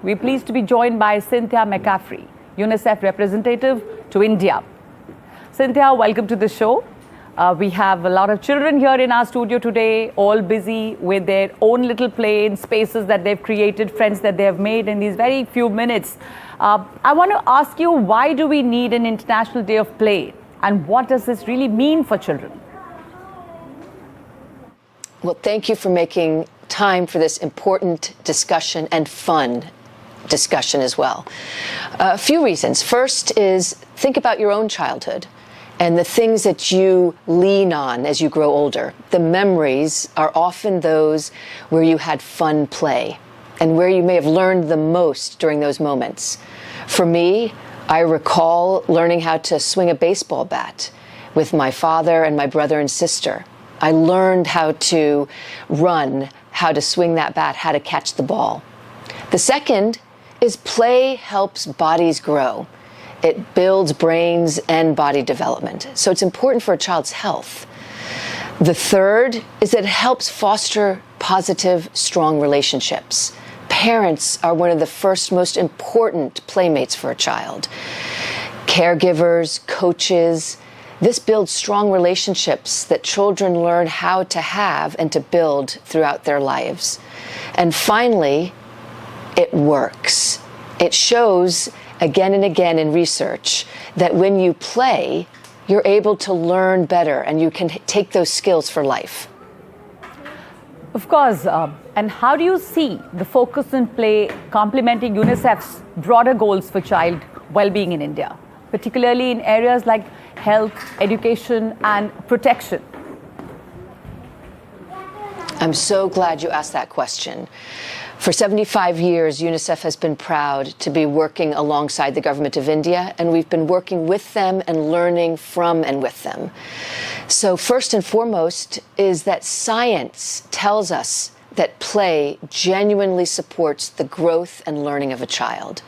we're pleased to be joined by Cynthia McCaffrey, UNICEF Representative to India. Cynthia, welcome to the show. We have a lot of children here in our studio today, all busy with their own little play in spaces that they've created, friends that they have made in these very few minutes. I want to ask you, why do we need an International Day of Play? And what does this really mean for children? Well, thank you for making time for this important discussion and fun discussion as well. A few reasons. First is think about your own childhood and the things that you lean on as you grow older. The memories are often those where you had fun play and where you may have learned the most during those moments. For me, I recall learning how to swing a baseball bat with my father and my brother and sister. I learned how to run, how to swing that bat, how to catch the ball. The second is play helps bodies grow. It builds brains and body development. So it's important for a child's health. The third is that it helps foster positive, strong relationships. Parents are one of the first most important playmates for a child. Caregivers, coaches. This builds strong relationships that children learn how to have and to build throughout their lives. And finally, it works. It shows again and again in research that when you play, you're able to learn better and you can take those skills for life. Of course. And how do you see the focus on play complementing UNICEF's broader goals for child well-being in India, particularly in areas like health, education, and protection? I'm so glad you asked that question. For 75 years, UNICEF has been proud to be working alongside the government of India, and we've been working with them and learning from and with them. So first and foremost is that science tells us that play genuinely supports the growth and learning of a child.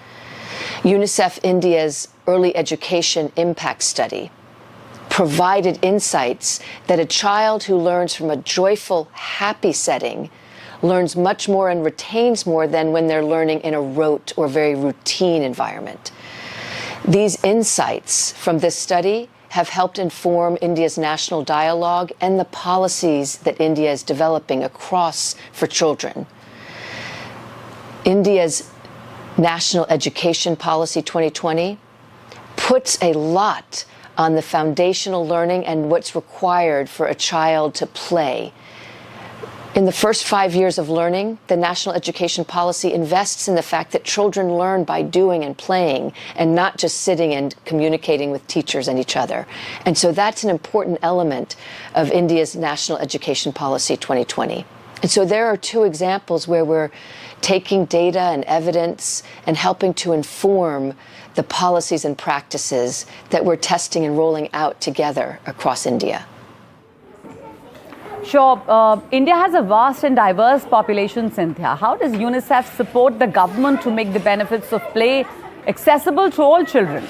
UNICEF India's Early Education Impact Study provided insights that a child who learns from a joyful, happy setting learns much more and retains more than when they're learning in a rote or very routine environment. These insights from this study have helped inform India's national dialogue and the policies that India is developing across for children. India's National Education Policy 2020 puts a lot on the foundational learning and what's required for a child to play. In the first 5 years of learning, the National Education Policy invests in the fact that children learn by doing and playing and not just sitting and communicating with teachers and each other. And so that's an important element of India's National Education Policy 2020. And so there are two examples where we're taking data and evidence and helping to inform the policies and practices that we're testing and rolling out together across India. Sure. India has a vast and diverse population, Cynthia. How does UNICEF support the government to make the benefits of play accessible to all children?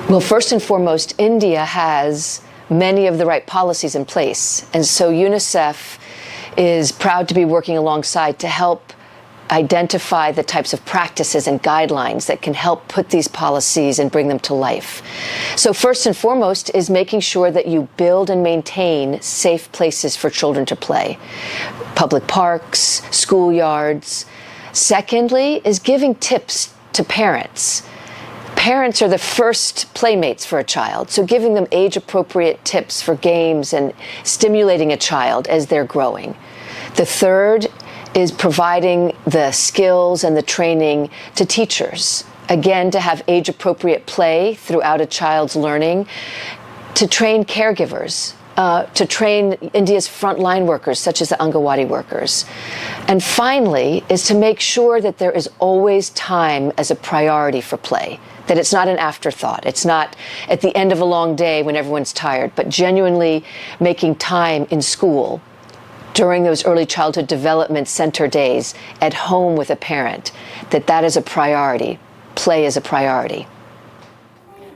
Well, first and foremost, India has many of the right policies in place. And so UNICEF is proud to be working alongside to help identify the types of practices and guidelines that can help put these policies and bring them to life. So first and foremost is making sure that you build and maintain safe places for children to play. Public parks, schoolyards. Secondly is giving tips to parents. Parents are the first playmates for a child, so giving them age-appropriate tips for games and stimulating a child as they're growing. The third is providing the skills and the training to teachers. Again, to have age-appropriate play throughout a child's learning, to train caregivers, to train India's frontline workers, such as the Angawadi workers. And finally, is to make sure that there is always time as a priority for play, that it's not an afterthought. It's not at the end of a long day when everyone's tired, but genuinely making time in school, during those early childhood development center days, at home with a parent, that is a priority. Play is a priority.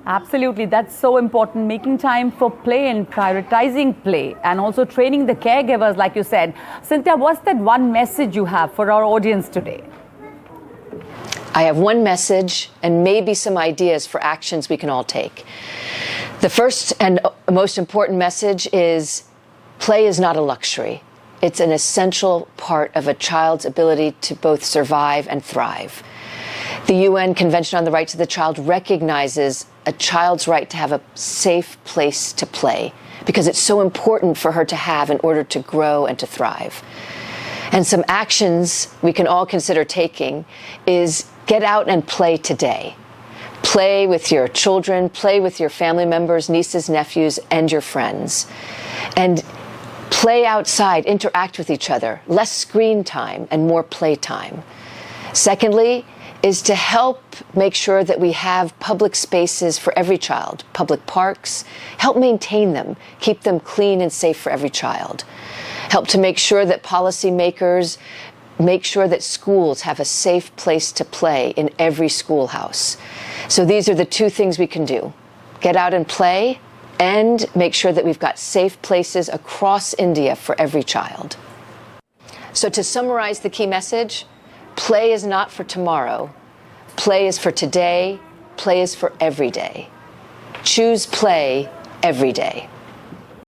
Absolutely, that's so important. Making time for play and prioritizing play, and also training the caregivers, like you said. Cynthia, what's that one message you have for our audience today? I have one message and maybe some ideas for actions we can all take. The first and most important message is play is not a luxury. It's an essential part of a child's ability to both survive and thrive. The UN Convention on the Rights of the Child recognizes a child's right to have a safe place to play because it's so important for her to have in order to grow and to thrive. And some actions we can all consider taking is get out and play today. Play with your children, play with your family members, nieces, nephews, and your friends. And play outside, interact with each other, less screen time and more play time. Secondly, is to help make sure that we have public spaces for every child, public parks, help maintain them, keep them clean and safe for every child. Help to make sure that policymakers make sure that schools have a safe place to play in every schoolhouse. So these are the two things we can do. Get out and play and make sure that we've got safe places across India for every child. So to summarize the key message, play is not for tomorrow. Play is for today. Play is for every day. Choose play every day.